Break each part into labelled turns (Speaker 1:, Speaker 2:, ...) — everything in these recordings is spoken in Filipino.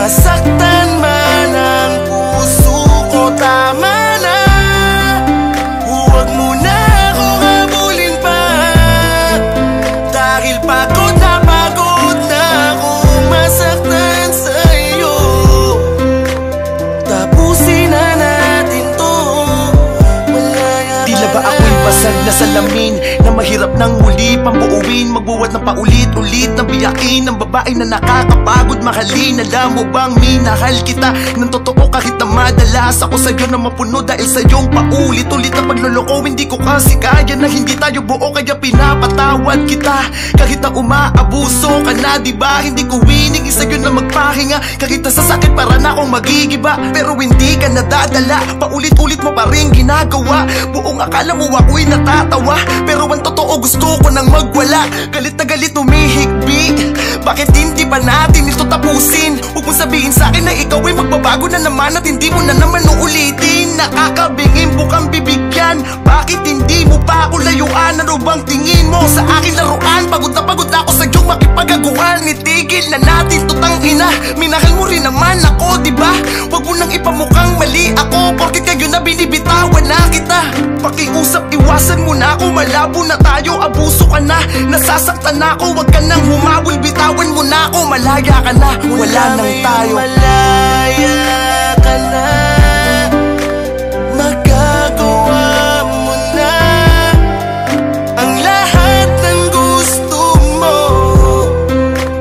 Speaker 1: masaktan man ang puso ko, tama na. Huwag mo na akong habulin pa, dahil pagod na akong masaktan sa'yo. Tapusin na natin to, malaya. Tila ba ako'y basag na salamin na mahirap nang muli pambuuin, magbuwat ng paulit-ulit na biyakin ng babae na nakakapagod mahalin. Alam mo bang minahal kita ng totoo kahit na madalas ako sa'yo na mapuno dahil sa iyong paulit-ulit na pagloloko. Hindi ko kasi kaya na hindi tayo buo, kaya pinapatawad kita kahit na umaabuso ka na, diba? Hindi ko winig sa'yo na magpahinga kahit na sa sakit para na akong magigiba, pero hindi ka nadadala, paulit-ulit mo pa rin ginagawa. Buong akala mo ako'y natatawa, pero ang totoo gusto ko nang magwala. Galit na galit humihigbi, bakit hindi pa natin ito tapusin? Huwag mong sabihin sa'kin na ikaw ay magbabago na naman at hindi mo na naman uulitin. Nakakabingin bukang bibigyan, bakit hindi mo pa ako layuan? Ano bang tingin mo sa akin laruan? Pagod na ako sa iyong makipagaguhan. Itigil na natin to, tangina, minahal mo rin naman ako, diba? Huwag mo nang ipamukhang mali ako, porkit kayo na binibitawan na kita. Pakiusap, iwasan mo na ako, malabo na tayo, abuso ka na, nasasaktan na ako. Huwag ka nang humabol, bitawan mo na ako, malaya ka na, wala nang tayo. Malaya ka na, magagawa mo na ang lahat ng gusto mo,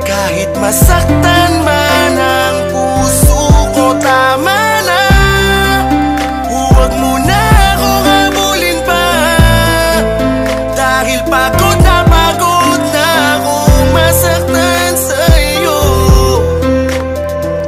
Speaker 1: kahit masaktan man ang puso ko, tama na. Huwag mo na akong habulin pa, dahil pagod na akong masaktan sa'yo.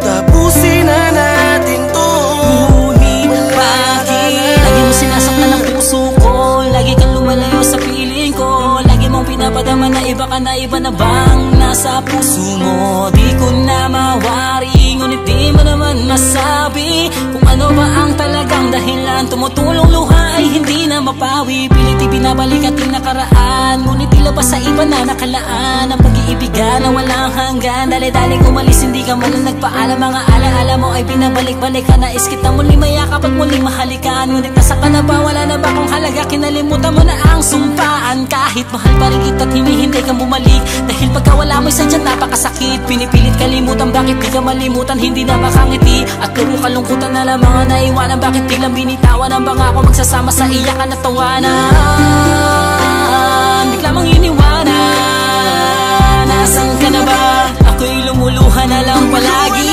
Speaker 1: Tapusin na natin to.
Speaker 2: Ngunit bakit lagi mo sinasaktan ang puso ko? Lagi kang lumalayo sa piling ko, lagi mong pinapadama na iba ka na, iba na bang nasa puso mo? Di ko na mawari, ngunit di mo naman masabi kung ano ba ang talagang dahilan. Tumutulong luha ay hindi na mapawi, pilit ibinabalik ating nakaraan, ngunit tila ba sa iba na nakalaan ang pag-iibigan na walang hanggan. Dali-dali umalis, hindi ka man lang nagpaalam. Mga alaala mo ay binabalik-balik ka, nais kita muling mayakap at muling mahalikan, ngunit nasa ka na ba? Wala na ba kung halaga? Kinalimutan mo na ang sumpaan, kahit mahal pa rin kita at hinihintay kang bumalik, dahil pagka wala mo'y sadyang napakasakit. Pinipilit kalimutan, bakit di ka malimutan? Hindi na makangiti at puro kalungkutan na lang mga naiwanan. Bakit biglang binitawan ang bangako magsasama sa iyakan at tawanan? Bigla mong iniwanan, nasan ka na ba? Ako'y lumuluha na lang palagi,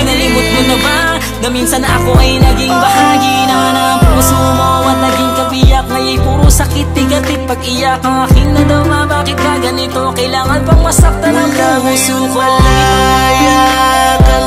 Speaker 2: nalimot mo na ba na minsan ako ay naging bahagi naman ang puso mo at naging kabiyak? Ngaya'y puro sakit, tigatit pag-iyak ang aking nadama. Bakit ka ganito? Kailangan pang masaktan ang puso ko.
Speaker 1: Malaya ka